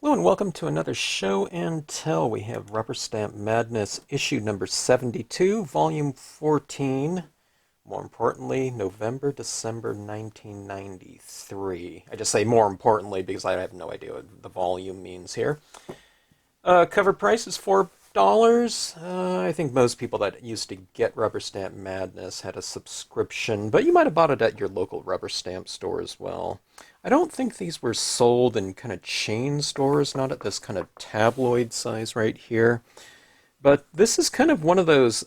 Hello and welcome to another show and tell. We have Rubber Stamp Madness issue number 72, volume 14. More importantly, November, December 1993. I just say more importantly because I have no idea what the volume means here. Cover price is $4. I think most people that used to get Rubber Stamp Madness had a subscription, but you might have bought it at your local rubber stamp store as well. I don't think these were sold in kind of chain stores, not at this kind of tabloid size right here. But this is kind of one of those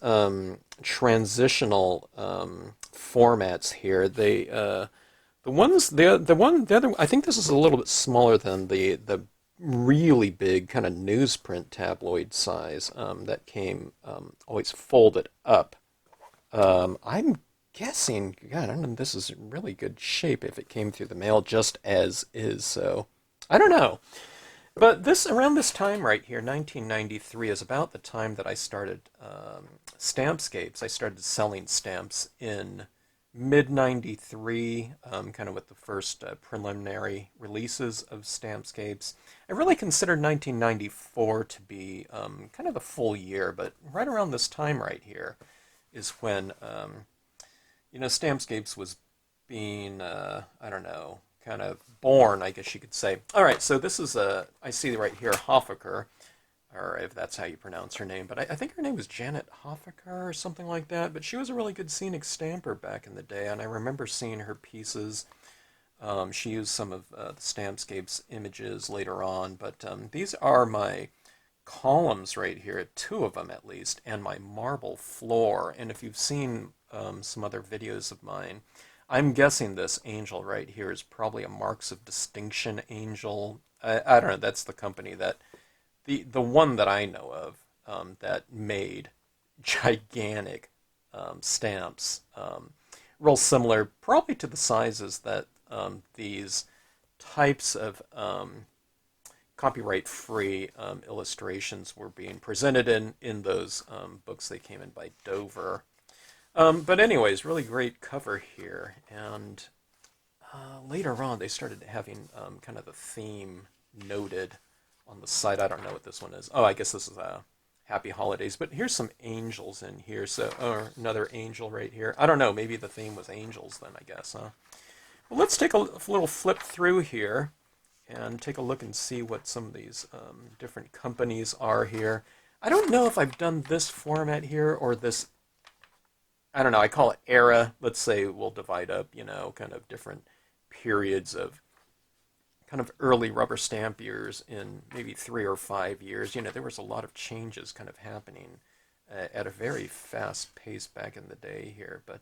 transitional formats here. The other, I think this is a little bit smaller than the really big kind of newsprint tabloid size that came always folded up. I'm guessing, God, I don't know, this is in really good shape if it came through the mail just as is. So I don't know. But around this time right here, 1993, is about the time that I started Stampscapes. I started selling stamps in mid 93, kind of with the first preliminary releases of Stampscapes. I really considered 1994 to be kind of the full year, but right around this time right here is when, Stampscapes was being, I don't know, kind of born, I guess you could say. All right, so this is I see right here, Hoffaker, or if that's how you pronounce her name, but I think her name was Janet Hoffaker or something like that, but she was a really good scenic stamper back in the day, and I remember seeing her pieces. She used some of the Stampscapes images later on, but these are my columns right here, two of them at least, and my marble floor. And if you've seen some other videos of mine, I'm guessing this angel right here is probably a Marks of Distinction angel. I don't know, that's the company that, the one that I know of that made gigantic stamps, real similar probably to the sizes that these types of copyright-free illustrations were being presented in those books. They came in by Dover. But anyways, really great cover here. And later on, they started having kind of the theme noted on the side. I don't know what this one is. Oh, I guess this is Happy Holidays. But here's some angels in here. So, or another angel right here. I don't know. Maybe the theme was angels then, I guess, huh? Well, let's take a little flip through here and take a look and see what some of these different companies are here. I don't know if I've done this format here or this, I don't know, I call it era. Let's say we'll divide up, kind of different periods of kind of early rubber stamp years in maybe 3 or 5 years. There was a lot of changes kind of happening at a very fast pace back in the day here. But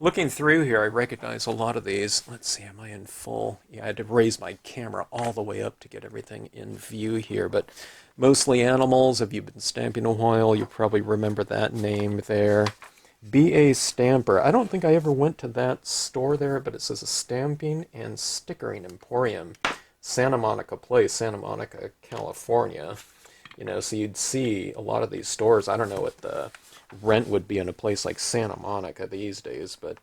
looking through here, I recognize a lot of these. Let's see, am I in full? Yeah, I had to raise my camera all the way up to get everything in view here, but mostly animals. If you've been stamping a while, you probably remember that name there. B.A. Stamper. I don't think I ever went to that store there, but it says a stamping and stickering emporium. Santa Monica Place, Santa Monica, California. So you'd see a lot of these stores. I don't know what the rent would be in a place like Santa Monica these days, but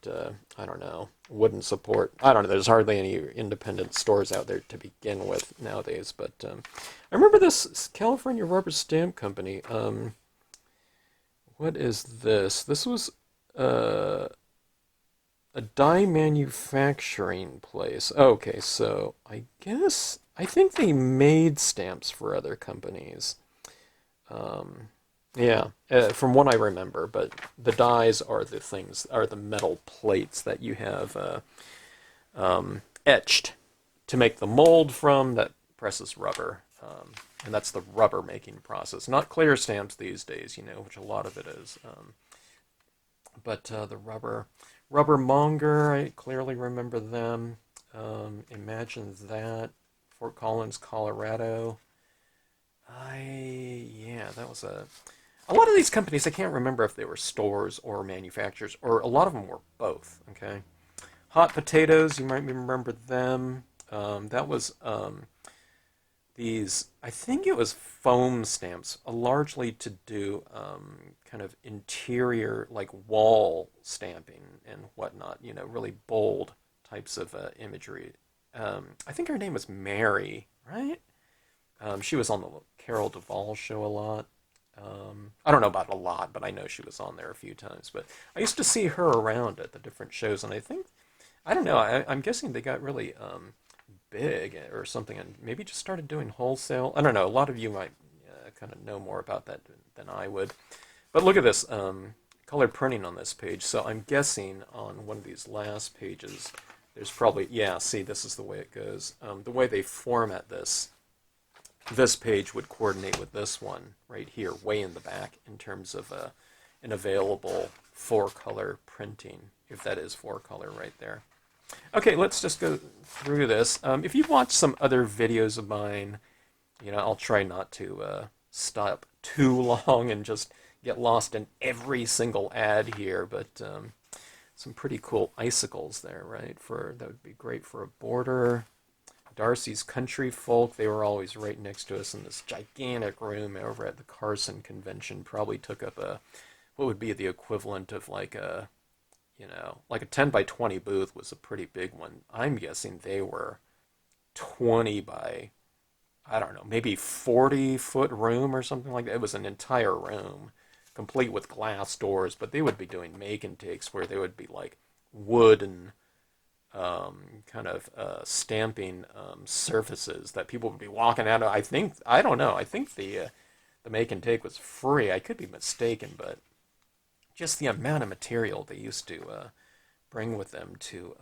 I don't know. Wouldn't support. I don't know. There's hardly any independent stores out there to begin with nowadays. But I remember this California Rubber Stamp Company. What is this? This was a die manufacturing place. Okay, so I think they made stamps for other companies. Yeah, from what I remember, but the dies are the metal plates that you have etched to make the mold from that presses rubber. And that's the rubber making process. Not clear stamps these days, which a lot of it is. But the rubber monger, I clearly remember them. Imagine that. Fort Collins, Colorado. Yeah, that was a lot of these companies, I can't remember if they were stores or manufacturers, or a lot of them were both, okay? Hot Potatoes, you might remember them. That was these, I think it was foam stamps, largely to do kind of interior, like wall stamping and whatnot, really bold types of imagery. I think her name was Mary, right? She was on the Carol Duvall show a lot. I don't know about a lot, but I know she was on there a few times. But I used to see her around at the different shows, and I think, I don't know, I'm guessing they got really big or something, and maybe just started doing wholesale. I don't know. A lot of you might kind of know more about that than I would. But look at this colored printing on this page. So I'm guessing on one of these last pages, there's probably, yeah, see, this is the way it goes. The way they format this page would coordinate with this one right here, way in the back, in terms of an available 4-color printing, if that is 4-color right there. Okay, let's just go through this. If you've watched some other videos of mine, I'll try not to stop too long and just get lost in every single ad here, but some pretty cool icicles there, right? That would be great for a border. Darcy's Country Folk, they were always right next to us in this gigantic room over at the Carson Convention. Probably took up what would be the equivalent of like a 10 by 20 booth was a pretty big one. I'm guessing they were 20 by, I don't know, maybe 40-foot room or something like that. It was an entire room, complete with glass doors, but they would be doing make and takes where they would be like wood and kind of stamping surfaces that people would be walking out of. I don't know, I think the make and take was free. I could be mistaken, but just the amount of material they used to bring with them to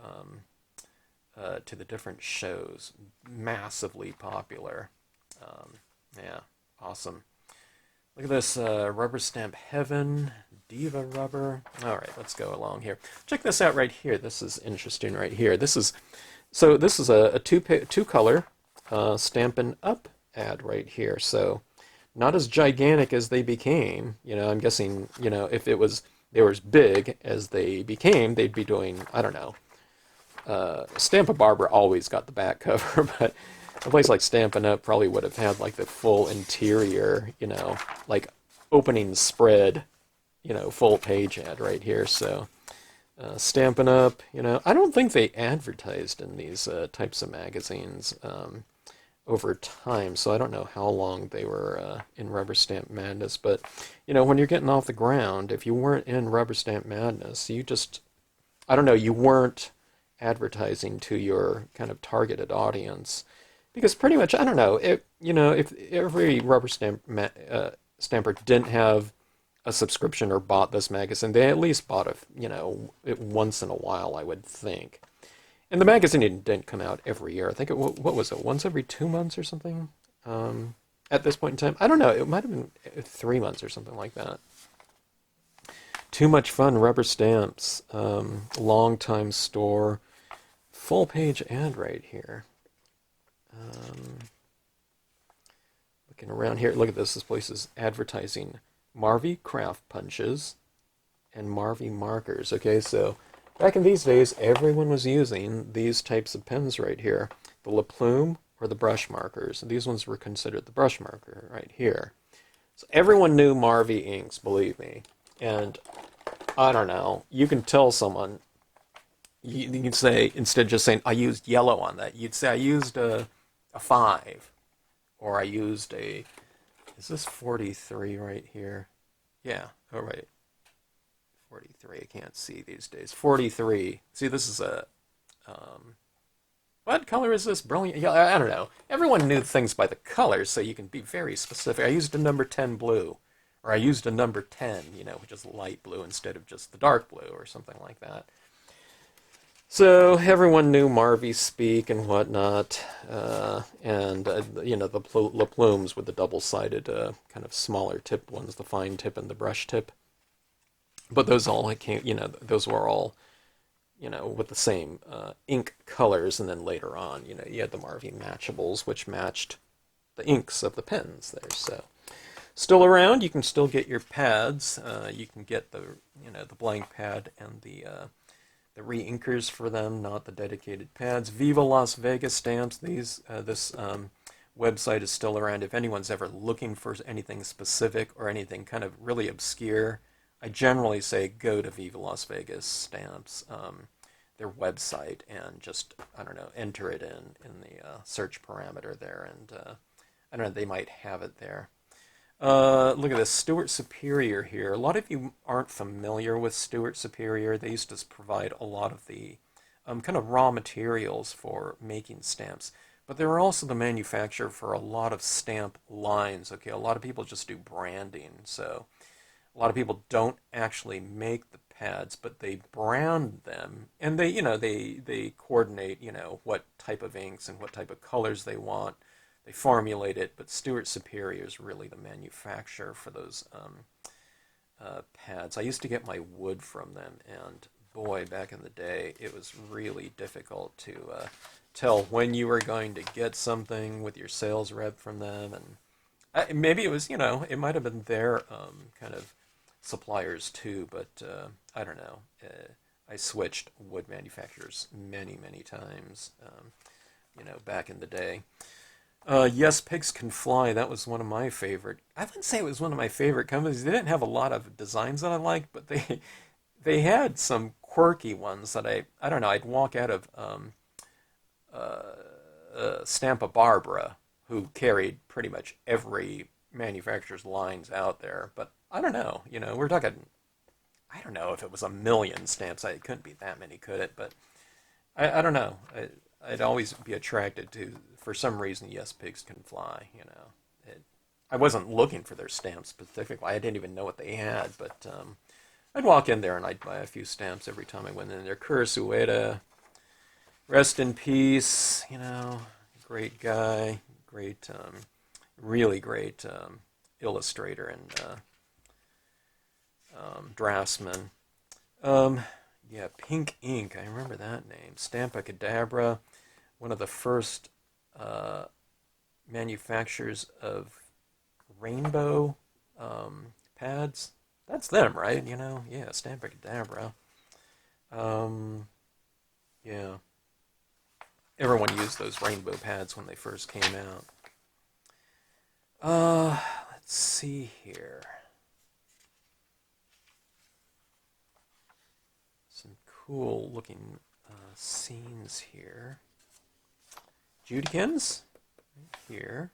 the different shows, massively popular. Yeah, awesome. Look at this, Rubber Stamp Heaven, Diva Rubber. All right, let's go along here. Check this out right here. This is interesting right here. This is a two-color Stampin' Up ad right here. So not as gigantic as they became. I'm guessing, if they were as big as they became, they'd be doing, I don't know. Stamp Barber always got the back cover, but a place like Stampin' Up probably would have had like the full interior, like opening spread, full page ad right here. So Stampin' Up, I don't think they advertised in these types of magazines over time, so I don't know how long they were in Rubber Stamp Madness, but when you're getting off the ground, if you weren't in Rubber Stamp Madness, I don't know, you weren't advertising to your kind of targeted audience, because pretty much, I don't know, if every rubber stamper didn't have a subscription or bought this magazine, they at least bought it once in a while, I would think. And the magazine didn't come out every year. I think what was it, once every 2 months or something? At this point in time, I don't know. It might have been 3 months or something like that. Too Much Fun Rubber Stamps, long time store, full page ad right here. Looking around here, look at this. This place is advertising Marvy craft punches and Marvy markers. Okay, so back in these days, everyone was using these types of pens right here. The La Plume or the brush markers. These ones were considered the brush marker right here. So everyone knew Marvy inks, believe me. And I don't know, you can tell someone, you can say, instead of just saying, I used yellow on that, you'd say, I used a 5. Or I used is this 43 right here? Yeah, all right. 43, I can't see these days. 43. See, this is what color is this? Brilliant. Yeah, I don't know. Everyone knew things by the colors, so you can be very specific. I used a number 10 blue, or I used a number 10, which is light blue instead of just the dark blue, or something like that. So everyone knew Marvy speak and whatnot, and the La Plumes with the double-sided kind of smaller tip ones, the fine tip and the brush tip. But those all came, those were all, with the same ink colors, and then later on, you had the Marvy Matchables, which matched the inks of the pens there. So still around, you can still get your pads. You can get the blank pad and the re-inkers for them, not the dedicated pads. Viva Las Vegas stamps. This website is still around. If anyone's ever looking for anything specific or anything kind of really obscure, I generally say go to Viva Las Vegas Stamps, their website, and just, I don't know, enter it in the search parameter there. And I don't know, they might have it there. Look at this, Stuart Superior here. A lot of you aren't familiar with Stuart Superior. They used to provide a lot of the kind of raw materials for making stamps. But they were also the manufacturer for a lot of stamp lines. Okay, a lot of people just do branding. So a lot of people don't actually make the pads, but they brand them, and they coordinate, what type of inks and what type of colors they want. They formulate it, but Stuart Superior is really the manufacturer for those pads. I used to get my wood from them, and boy, back in the day, it was really difficult to tell when you were going to get something with your sales rep from them, and maybe it was, it might have been their kind of suppliers too, but I don't know. I switched wood manufacturers many, many times, back in the day. Yes, Pigs Can Fly. That was one of my favorite. I wouldn't say it was one of my favorite companies. They didn't have a lot of designs that I liked, but they had some quirky ones that I don't know. I'd walk out of Stampa Barbara, who carried pretty much every manufacturer's lines out there. But I don't know. We're talking. I don't know if it was a million stamps. It couldn't be that many, could it? But I don't know. I'd always be attracted to, for some reason, Yes, Pigs Can Fly. I wasn't looking for their stamps specifically. I didn't even know what they had, but I'd walk in there and I'd buy a few stamps every time I went in there. Kurasueda, rest in peace. Great guy, great, really great illustrator and draftsman. Yeah, Pink Ink. I remember that name. Stampa Cadabra, one of the first manufacturers of rainbow pads. That's them, right? Yeah, Stampa Cadabra. Yeah. Everyone used those rainbow pads when they first came out. Let's see here. Some cool looking scenes here. Judikins, right here.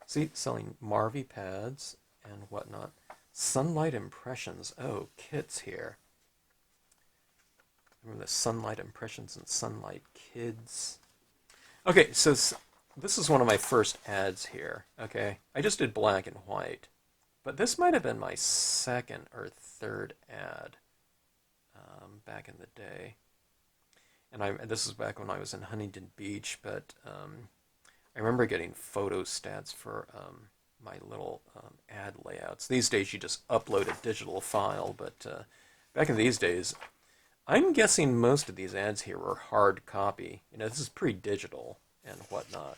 See, selling Marvy pads and whatnot. Sunlight Impressions. Oh, kits here. Remember the Sunlight Impressions and Sunlight Kids. Okay, so this is one of my first ads here. Okay, I just did black and white, but this might have been my second or third ad back in the day. And this is back when I was in Huntington Beach, but I remember getting photo stats for my little ad layouts. These days you just upload a digital file, but back in these days, I'm guessing most of these ads here were hard copy. This is pre-digital and whatnot.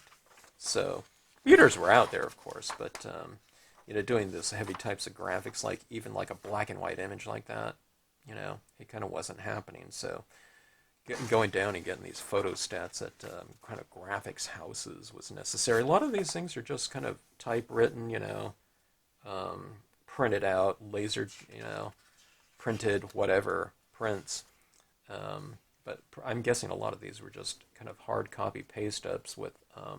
So computers were out there, of course, but doing this heavy types of graphics, like even like a black and white image like that, it kind of wasn't happening. So going down and getting these photo stats at kind of graphics houses was necessary. A lot of these things are just kind of typewritten, printed out, lasered, printed, whatever, prints. But I'm guessing a lot of these were just kind of hard copy paste ups with, I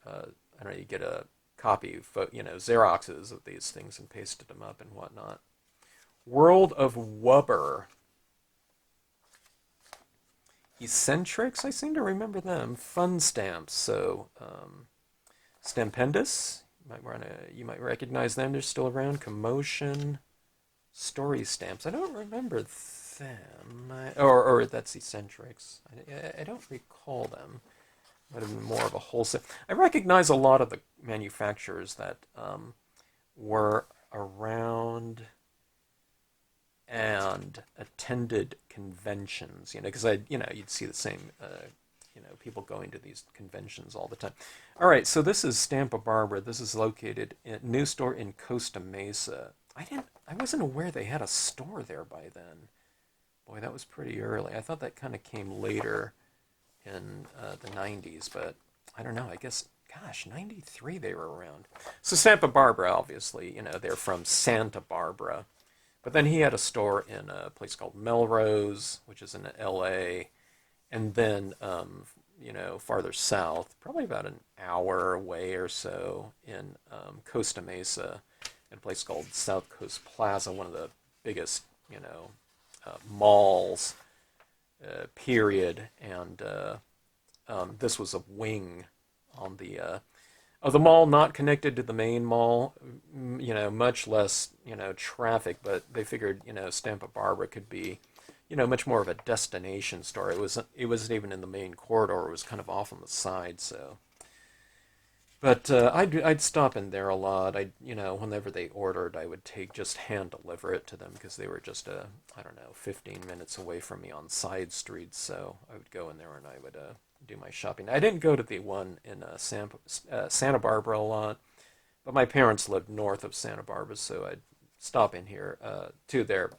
don't know, you get a copy, Xeroxes of these things and pasted them up and whatnot. World of Wubber. Eccentrics, I seem to remember them. Fun Stamps, so Stampendous, you might recognize them. They're still around. Commotion, Story Stamps. I don't remember them, or that's Eccentrics. I don't recall them. Might have been more of a wholesale. I recognize a lot of the manufacturers that were around and attended conventions, because you'd see the same, people going to these conventions all the time. All right, so this is Stampa Barbara. This is located in a new store in Costa Mesa. I wasn't aware they had a store there by then. Boy, that was pretty early. I thought that kind of came later in the 90s, but I don't know. I guess, gosh, 93 they were around. So Stampa Barbara, obviously, they're from Santa Barbara. But then he had a store in a place called Melrose, which is in L.A., and then, farther south, probably about an hour away or so in Costa Mesa, in a place called South Coast Plaza, one of the biggest, malls, period. And this was a wing on the of the mall, not connected to the main mall. Much less traffic, but they figured Stampa Barbara could be much more of a destination store. It wasn't even in the main corridor. It was kind of off on the side. So, but I'd stop in there a lot. Whenever they ordered, I would just hand deliver it to them because they were just I don't know, 15 minutes away from me on side streets. So I would go in there and I would do my shopping. I didn't go to the one in Santa Barbara a lot, but my parents lived north of Santa Barbara, so I'd stop in here to their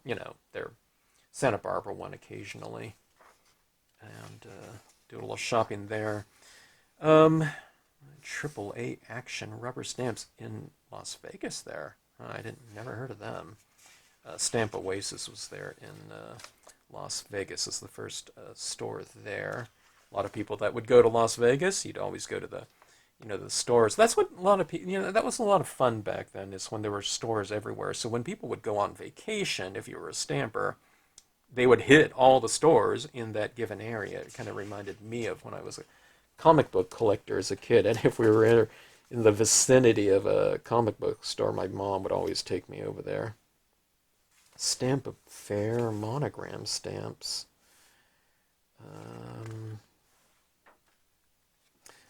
Santa Barbara one occasionally and do a little shopping there. AAA Action Rubber Stamps in Las Vegas there. I never heard of them. Stamp Oasis was there in Las Vegas as the first store there. A lot of people that would go to Las Vegas, you'd always go to the stores. That's what a lot of people, that was a lot of fun back then, is when there were stores everywhere. So when people would go on vacation, if you were a stamper, they would hit all the stores in that given area. It kind of reminded me of when I was a comic book collector as a kid. And if we were in the vicinity of a comic book store, my mom would always take me over there. Stamp Fair monogram stamps.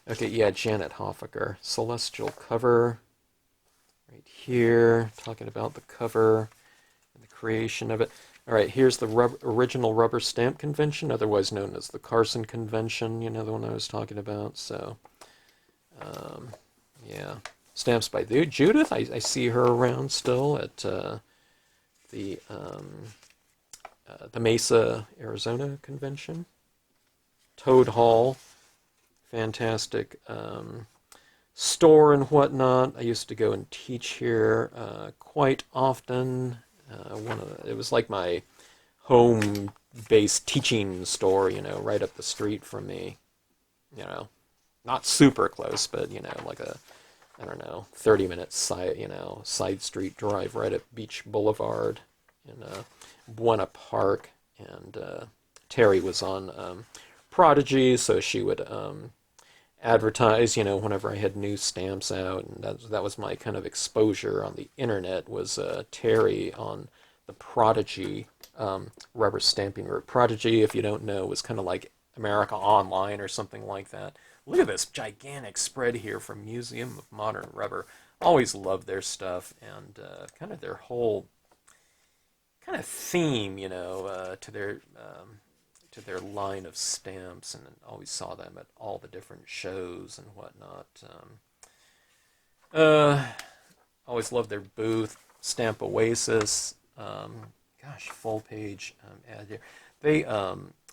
Okay, yeah, Janet Hoffaker. Celestial cover. Right here, talking about the cover and the creation of it. All right, here's the original rubber stamp convention, otherwise known as the Carson Convention, the one I was talking about. So, yeah. Stamps by Judith. I see her around still at the Mesa, Arizona convention. Toad Hall. Fantastic store and whatnot. I used to go and teach here quite often. It was like my home-based teaching store, right up the street from me. Not super close, but like a, I don't know, 30-minute side street drive right up Beach Boulevard in Buena Park. And Terry was on Prodigy, so she would advertise, whenever I had new stamps out, and that was my kind of exposure on the internet, was Terry on the Prodigy rubber stamping route. Prodigy, if you don't know, was kind of like America Online or something like that. Look at this gigantic spread here from Museum of Modern Rubber. Always loved their stuff, and kind of their whole kind of theme, to their line of stamps, and always saw them at all the different shows and whatnot. Always loved their booth. Stamp Oasis. Full page ad here. They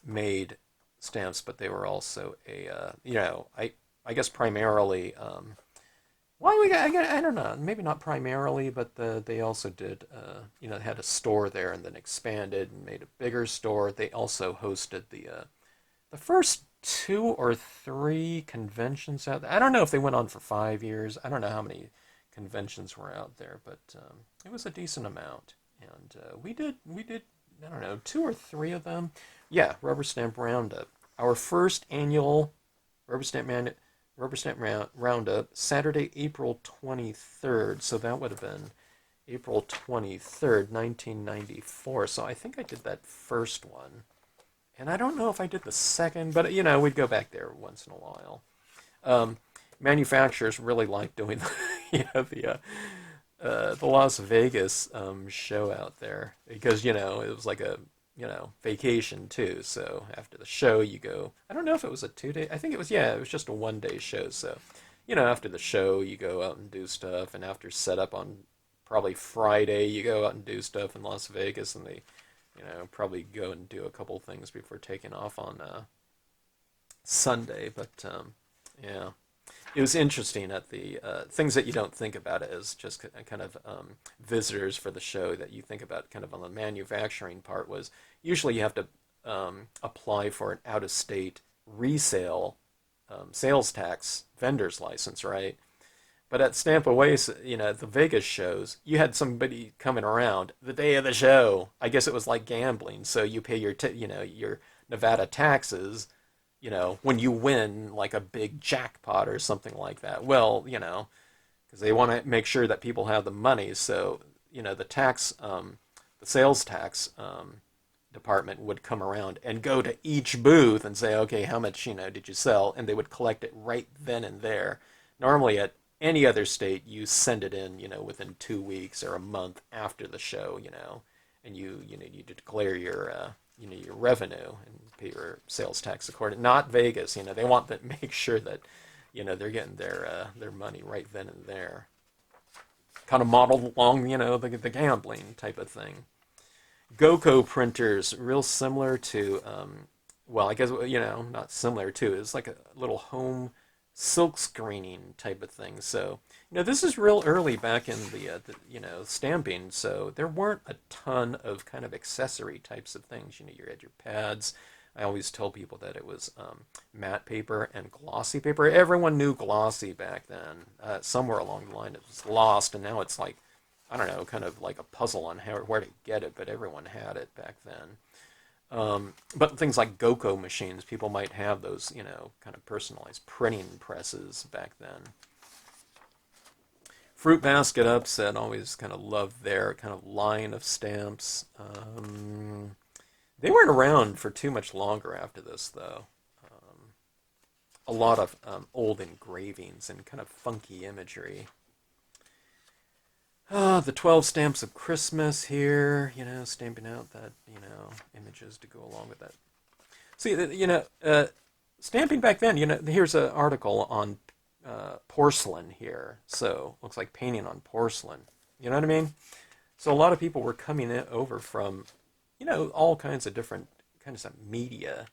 made stamps, but they were also I guess primarily. I don't know. Maybe not primarily, but they also did, they had a store there and then expanded and made a bigger store. They also hosted the first 2 or 3 conventions out there. I don't know if they went on for 5 years. I don't know how many conventions were out there, but it was a decent amount. And we did, I don't know, 2 or 3 of them. Yeah, Rubber Stamp Roundup. Our first annual Rubber Stamp Roundup, Saturday, April 23rd. So that would have been April 23rd, 1994. So I think I did that first one. And I don't know if I did the second, but, we'd go back there once in a while. Manufacturers really liked doing the Las Vegas show out there because, it was like a, vacation too. So after the show, you go, I don't know if it was a 2-day, I think it was just a 1-day show. So, after the show, you go out and do stuff. And after setup on probably Friday, you go out and do stuff in Las Vegas. And they, probably go and do a couple things before taking off on Sunday. But, yeah. It was interesting at the things that you don't think about as just kind of visitors for the show that you think about kind of on the manufacturing part was usually you have to apply for an out-of-state resale sales tax vendor's license, right? But at Stamp Away, at the Vegas shows, you had somebody coming around the day of the show. I guess it was like gambling. So you pay your Nevada taxes, when you win like a big jackpot or something like that. Well, because they want to make sure that people have the money. So, the sales tax department would come around and go to each booth and say, okay, how much, did you sell? And they would collect it right then and there. Normally at any other state, you send it in, within 2 weeks or a month after the show, and you declare your revenue and pay your sales tax accordingly. Not Vegas, they want to make sure that, they're getting their money right then and there. Kind of modeled along, the gambling type of thing. GoCo printers, real similar to, well, I guess, not similar to, it's like a little home silk screening type of thing. So, this is real early back in the stamping, so there weren't a ton of kind of accessory types of things. You had your pads. I always tell people that it was matte paper and glossy paper. Everyone knew glossy back then. Somewhere along the line it was lost, and now it's like, I don't know, kind of like a puzzle on where to get it, but everyone had it back then. But things like GoCo machines, people might have those, kind of personalized printing presses back then. Fruit basket upset, always kind of loved their kind of line of stamps. They weren't around for too much longer after this, though. A lot of old engravings and kind of funky imagery. The 12 stamps of Christmas here, stamping out that, images to go along with that. See, stamping back then, here's an article on porcelain here. So, looks like painting on porcelain. You know what I mean? So, a lot of people were coming over from, all kinds of different kinds of media,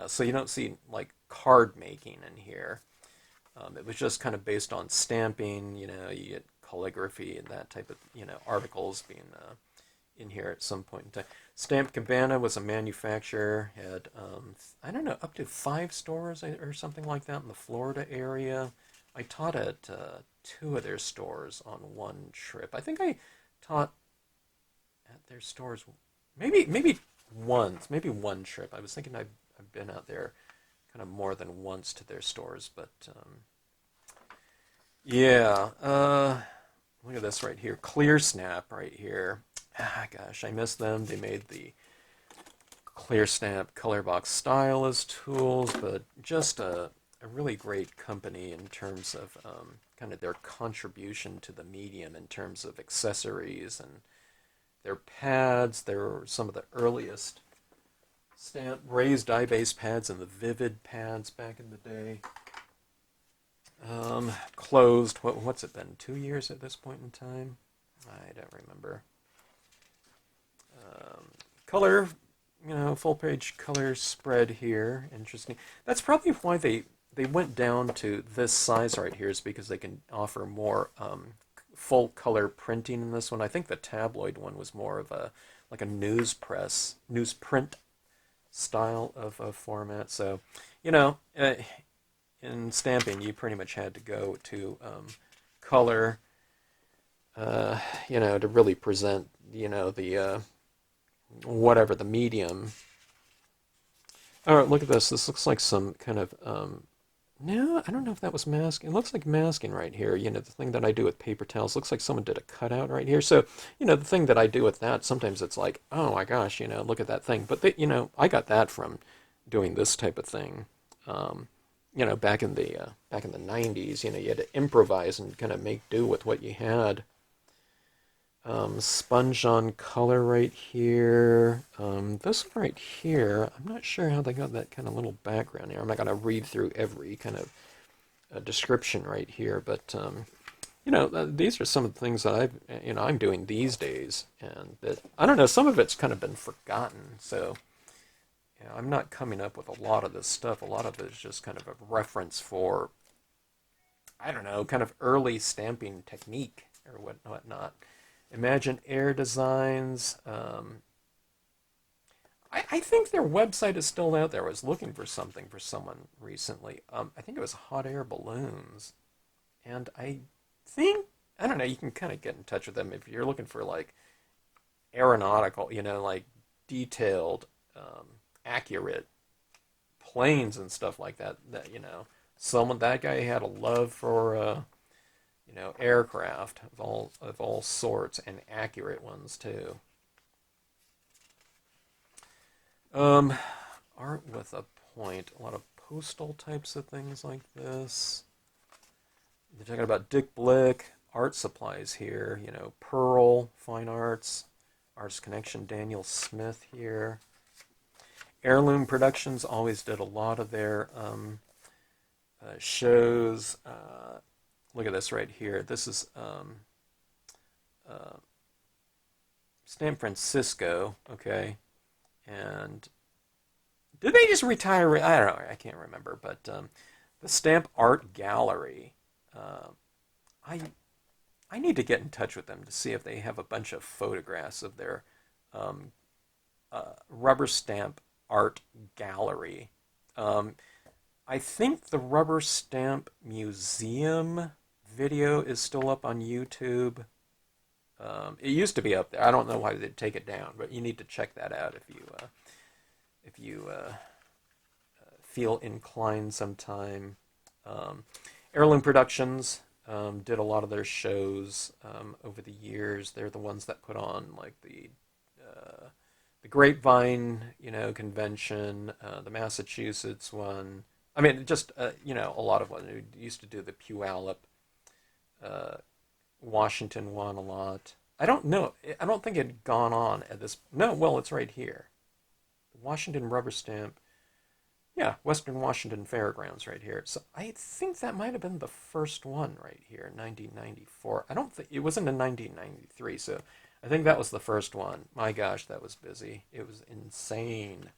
So, you don't see, like, card making in here. It was just kind of based on stamping, you get calligraphy and that type of, articles being in here at some point in time. Stampscapes was a manufacturer, had, I don't know, up to 5 stores or something like that in the Florida area. I taught at 2 of their stores on one trip. I think I taught at their stores maybe once, maybe one trip. I was thinking I've been out there kind of more than once to their stores, but yeah. Look at this right here. Clear Snap right here. Gosh, I miss them. They made the Clear Snap color box stylus tools, but just a really great company in terms of kind of their contribution to the medium in terms of accessories and their pads. They were some of the earliest raised die-based pads and the vivid pads back in the day. Closed, what's it been, 2 years at this point in time? I don't remember. Color, full page color spread here, interesting. That's probably why they went down to this size right here, is because they can offer more full color printing in this one. I think the tabloid one was more of like a newsprint style of a format. So, in stamping, you pretty much had to go to color, to really present, the whatever the medium. All right, look at this. This looks like some kind of no, I don't know if that was masking. It looks like masking right here. The thing that I do with paper towels looks like someone did a cutout right here. So, the thing that I do with that, sometimes it's like, oh my gosh, look at that thing. But I got that from doing this type of thing. Back in the 90s, you had to improvise and kind of make do with what you had. Sponge on color right here. This one right here, I'm not sure how they got that kind of little background here. I'm not going to read through every kind of description right here, but these are some of the things that I'm doing these days, and that I don't know. Some of it's kind of been forgotten, so. I'm not coming up with a lot of this stuff. A lot of it is just kind of a reference for, I don't know, kind of early stamping technique or whatnot. Imagine Air Designs. I think their website is still out there. I was looking for something for someone recently. I think it was hot air balloons. And I think, I don't know, you can kind of get in touch with them if you're looking for like aeronautical, like detailed, accurate planes and stuff like that. That guy had a love for, aircraft of all sorts and accurate ones too. Um, Art with a point. A lot of postal types of things like this. They're talking about Dick Blick, art supplies here. Pearl, Fine Arts, Arts Connection, Daniel Smith here. Heirloom Productions always did a lot of their shows. Look at this right here. This is uh, San Francisco, okay? And did they just retire? I don't know. I can't remember. But the Stamp Art Gallery. Uh, I I need to get in touch with them to see if they have a bunch of photographs of their um, rubber stamp art gallery. Um, I think the Rubber Stamp Museum video is still up on YouTube. It used to be up there. I don't know why they'd take it down, but you need to check that out if you feel inclined sometime. Heirloom Productions did a lot of their shows over the years. They're the ones that put on like the Grapevine, convention, the Massachusetts one. I mean, just a lot of them. We used to do the Puyallup, uh, Washington one a lot. I don't know. I don't think it had gone on at this. No, well, it's right here. Washington Rubber Stamp. Yeah, Western Washington Fairgrounds right here. So I think that might have been the first one right here, 1994. I don't think it wasn't in 1993, so I think that was the first one. My gosh, that was busy. It was insane.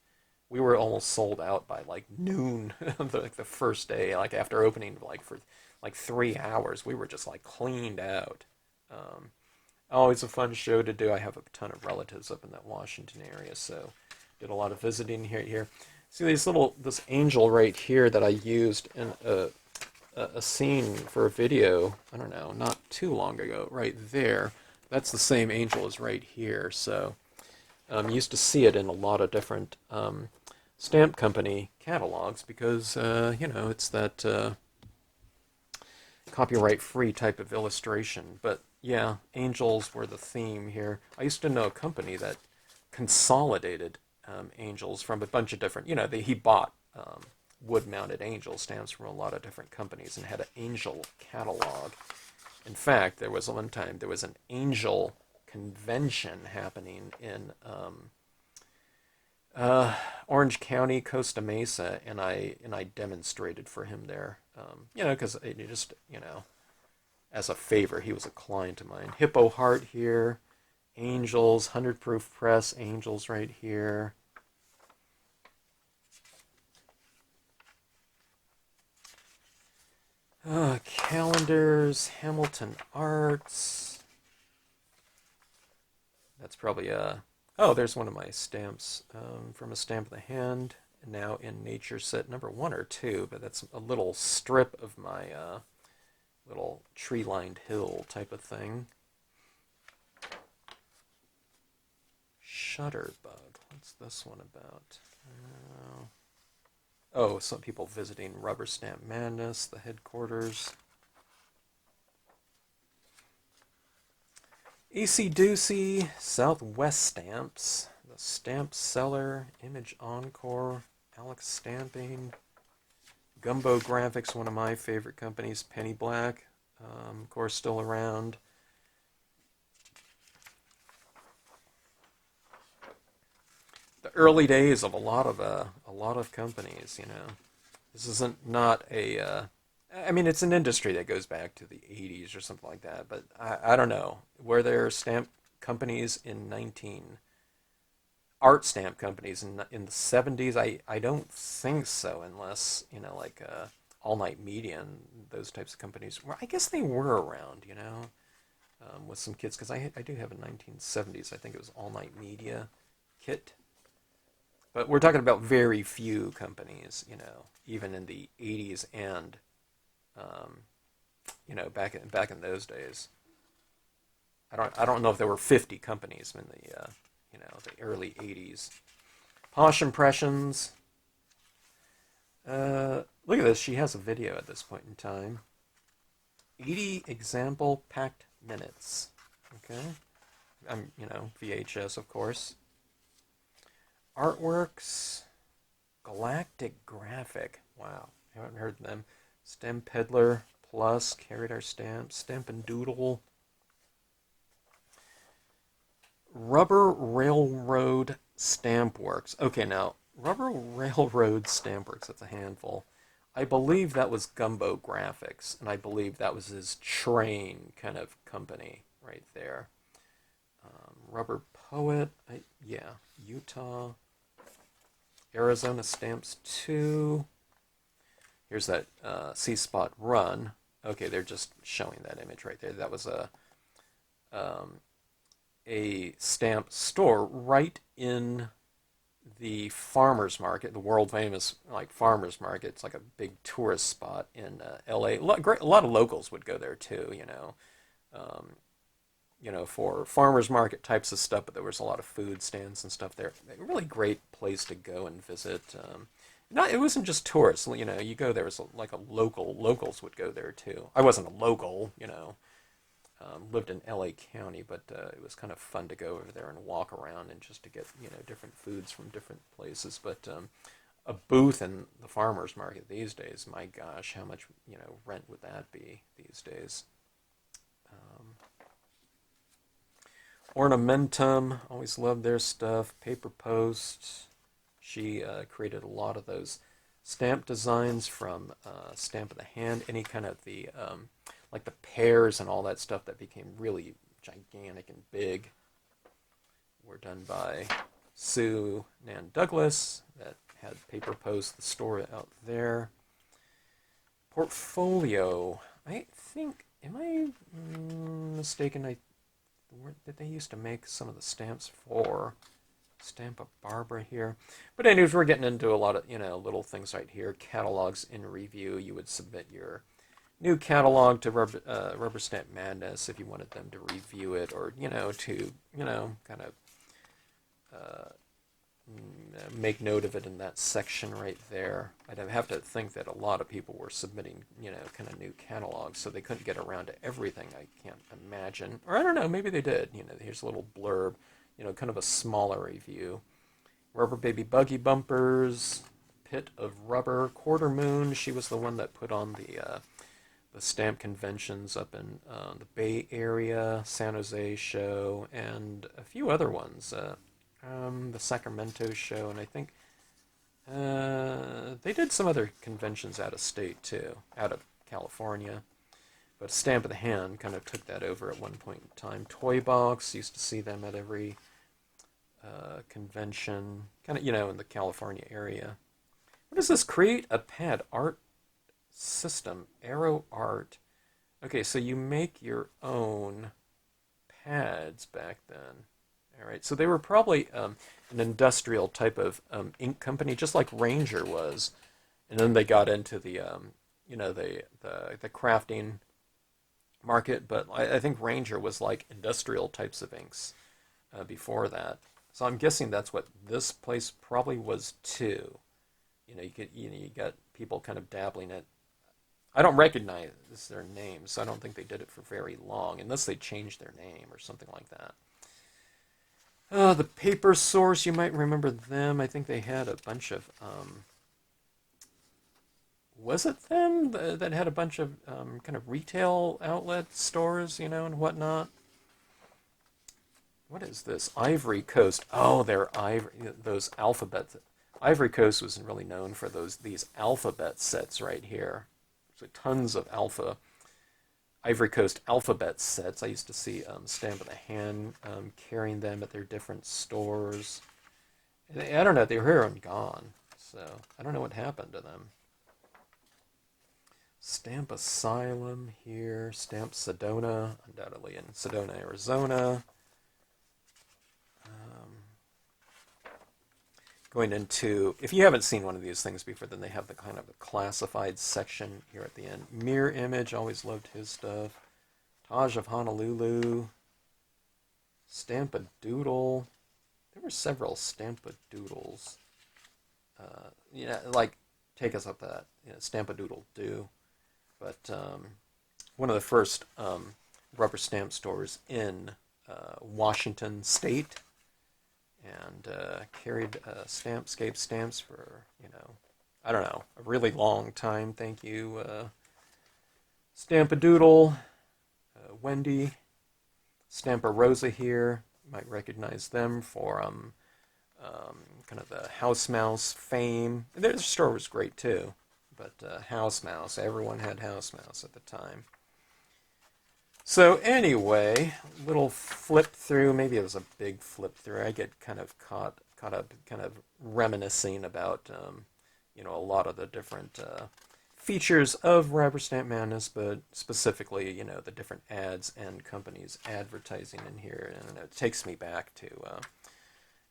We were almost sold out by like noon, like the first day, like after opening, like for like 3 hours. We were just like cleaned out. Um, Always a fun show to do. I have a ton of relatives up in that Washington area, so did a lot of visiting here. See this angel right here that I used in a scene for a video. I don't know, not too long ago. Right there, that's the same angel as right here. So you used to see it in a lot of different stamp company catalogs because it's that copyright-free type of illustration. But yeah, angels were the theme here. I used to know a company that consolidated angels from a bunch of different, he bought wood-mounted angel stamps from a lot of different companies and had an angel catalog. In fact, there was an angel convention happening in Orange County, Costa Mesa, and I demonstrated for him there. Because as a favor, he was a client of mine. Hippo Heart here, Angels, 100 Proof Press, Angels right here. Calendars, Hamilton Arts. That's probably oh, there's one of my stamps from a Stamp of the Hand, now in Nature Set number 1 or 2, but that's a little strip of my little tree-lined hill type of thing. Shutterbug. What's this one about? Oh, some people visiting Rubberstampmadness, the headquarters. AC Doocy, Southwest Stamps, the Stamp Seller, Image Encore, Alex Stamping, Gumbo Graphics, one of my favorite companies, Penny Black, of course, still around. The early days of a lot of companies. This isn't not a. I mean, it's an industry that goes back to the 80s or something like that. But I don't know. Were there stamp companies in 19 art stamp companies in the 70s? I don't think so, unless like All Night Media and those types of companies. Well, I guess they were around. With some kits because I do have a 1970s. I think it was All Night Media kit. But we're talking about very few companies, even in the 80s and, um, back in those days. I don't know if there were 50 companies in the early 80s. Posh Impressions. Look at this. She has a video at this point in time. 80 example packed minutes. Okay. VHS, of course. Artworks. Galactic Graphic. Wow. I haven't heard of them. Stamp Peddler Plus. Carried our stamps. Stamp and Doodle. Rubber Railroad Stamp Works. Okay, now, Rubber Railroad Stamp Works, that's a handful. I believe that was Gumbo Graphics, and I believe that was his train kind of company right there. Rubber Poet, yeah, Utah. Arizona Stamps 2. Here's that C-Spot Run. Okay, they're just showing that image right there. That was a stamp store right in the farmers market, the world famous farmers market. It's like a big tourist spot in LA. A lot of locals would go there too, for farmers market types of stuff. But there was a lot of food stands and stuff there. A really great place to go and visit. It wasn't just tourists. You go there as like a locals would go there too. I wasn't a local, lived in LA County, but it was kind of fun to go over there and walk around and just to get different foods from different places. But a booth in the farmers market these days, my gosh, how much rent would that be these days? Ornamentum, always loved their stuff. Paper Post, she created a lot of those stamp designs from Stamp of the Hand, any kind of the like the pears and all that stuff that became really gigantic and big were done by Sue Nan Douglas, that had Paper Post, the store out there. Portfolio, I think, am I mistaken? Did they used to make some of the stamps for Stamp of Barbara here? But anyways, we're getting into a lot of, little things right here. Catalogs in review. You would submit your new catalog to Rubberstampmadness if you wanted them to review it, or to kind of make note of it in that section right there. I'd have to think that a lot of people were submitting kind of new catalogs, so they couldn't get around to everything. I can't imagine, or I don't know, maybe they did. Here's a little blurb, kind of a smaller review. Rubber Baby Buggy Bumpers, Pit of Rubber, Quarter Moon. She was the one that put on the stamp conventions up in the Bay Area, San Jose show, and a few other ones. The Sacramento show, and I think they did some other conventions out of state too, out of California. But Stamp of the Hand kind of took that over at one point in time. Toy Box, used to see them at every convention, kind of, in the California area. What is this? Create a pad art system, Arrow Art. Okay, so you make your own pads back then. All right, so they were probably an industrial type of ink company, just like Ranger was, and then they got into the the crafting market. But I think Ranger was like industrial types of inks before that. So I'm guessing that's what this place probably was too. You got people kind of dabbling it. I don't recognize their names, so I don't think they did it for very long, unless they changed their name or something like that. The Paper Source, you might remember them. I think they had a bunch of, was it them that had a bunch of kind of retail outlet stores, and whatnot? What is this? Ivory Coast. Oh, those alphabets. Ivory Coast was really known for these alphabet sets right here. So tons of Ivory Coast alphabet sets. I used to see Stamp of the Hand carrying them at their different stores. I don't know, they were here and gone, so I don't know what happened to them. Stamp Asylum here, Stamp Sedona, undoubtedly in Sedona, Arizona. going into, if you haven't seen one of these things before, then they have the kind of a classified section here at the end. Mirror Image, always loved his stuff. Taj of Honolulu. Stampadoodle. There were several Stampadoodles. Like, take us up that. Stampadoodle do. But one of the first rubber stamp stores in Washington State, and carried Stampscapes stamps for, I don't know, a really long time. Thank you, Stampadoodle, Wendy, Stamparosa here. You might recognize them for kind of the House Mouse fame. Their store was great too, but House Mouse, everyone had House Mouse at the time. So anyway, little flip through. Maybe it was a big flip through. I get kind of caught up, kind of reminiscing about, a lot of the different features of Rubberstampmadness, but specifically, the different ads and companies advertising in here, and it takes me back to,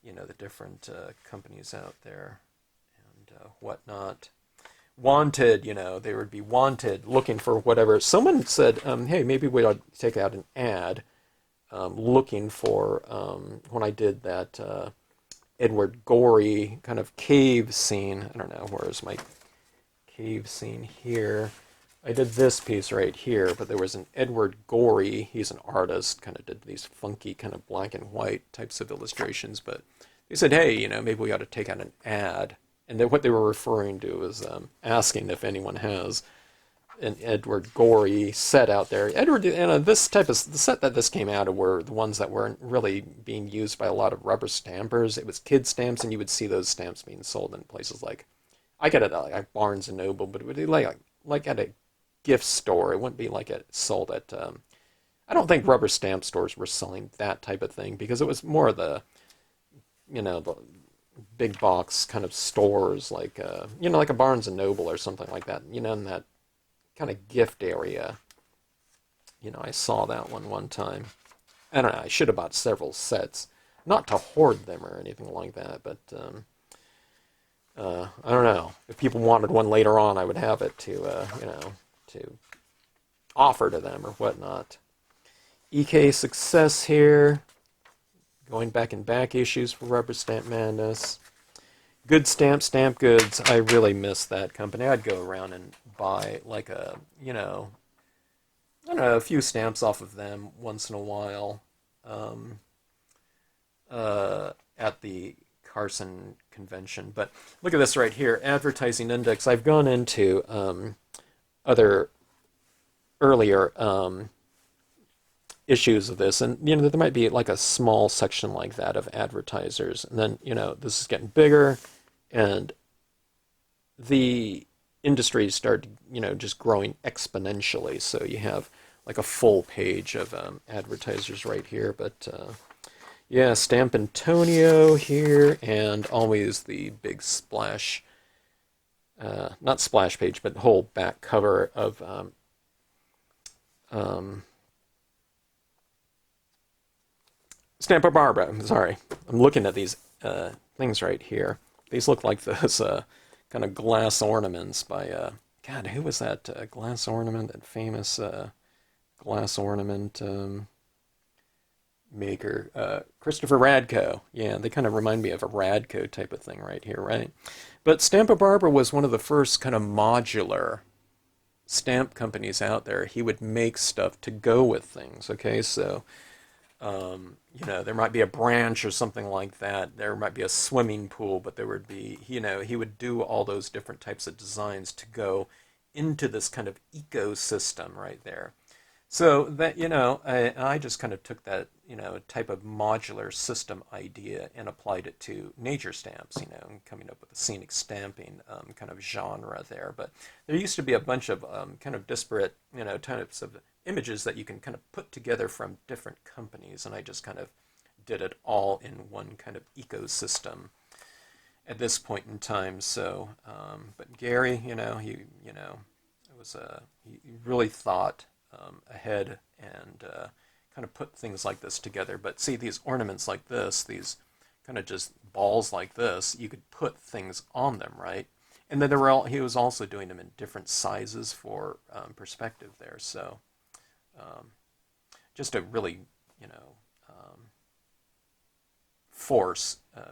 the different companies out there and whatnot. Wanted, they would be wanted, looking for whatever. Someone said, hey, maybe we ought to take out an ad looking for, when I did that Edward Gorey kind of cave scene. I don't know, where's my cave scene here? I did this piece right here, but there was an Edward Gorey, he's an artist, kind of did these funky kind of black and white types of illustrations, but they said, hey, maybe we ought to take out an ad. And what they were referring to was asking if anyone has an Edward Gorey set out there. Edward, this type of the set that this came out of were the ones that weren't really being used by a lot of rubber stampers. It was kid stamps, and you would see those stamps being sold in places like, I get it at like Barnes and Noble, but it would be like at a gift store. It wouldn't be like it sold at. I don't think rubber stamp stores were selling that type of thing, because it was more of the, the big box kind of stores, like like a Barnes and Noble or something like that, in that kind of gift area. I saw that one time. I don't know, I should have bought several sets, not to hoard them or anything like that, but I don't know, if people wanted one later on, I would have it to to offer to them or whatnot. EK Success here. Going back in back issues for Rubberstampmadness. Good Stamp Goods. I really miss that company. I'd go around and buy like a, I don't know, a few stamps off of them once in a while at the Carson convention. But look at this right here, Advertising Index. I've gone into other earlier issues of this, and there might be like a small section like that of advertisers, and then this is getting bigger, and the industry started just growing exponentially, so you have like a full page of advertisers right here. But yeah, Stamp Antonio here, and always the big splash, not splash page, but whole back cover of Stampa Barbara. Sorry, I'm looking at these things right here. These look like those kind of glass ornaments by God. Who was that glass ornament? That famous glass ornament maker, Christopher Radko. Yeah, they kind of remind me of a Radko type of thing right here, right? But Stampa Barbara was one of the first kind of modular stamp companies out there. He would make stuff to go with things. Okay, so. There might be a branch or something like that. There might be a swimming pool, but there would be, he would do all those different types of designs to go into this kind of ecosystem right there. So that, I just kind of took that, type of modular system idea and applied it to nature stamps, and coming up with a scenic stamping kind of genre there. But there used to be a bunch of kind of disparate, types of images that you can kind of put together from different companies, and I just kind of did it all in one kind of ecosystem at this point in time. So, but Gary, he really thought ahead and kind of put things like this together. But see, these ornaments like this, these kind of just balls like this, you could put things on them, right? And then he was also doing them in different sizes for perspective there. So just a really, you know,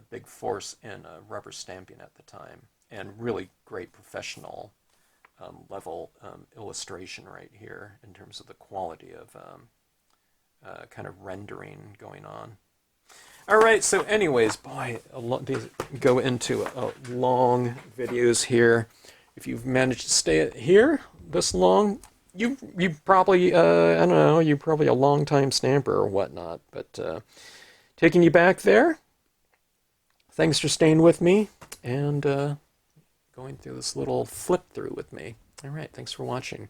big force in rubber stamping at the time, and really great professional level illustration right here in terms of the quality of kind of rendering going on. All right, so anyways, boy, these go into long videos here. If you've managed to stay here this long, you probably, I don't know, you're probably a long-time stamper or whatnot. But taking you back there, thanks for staying with me and going through this little flip through with me. All right, thanks for watching.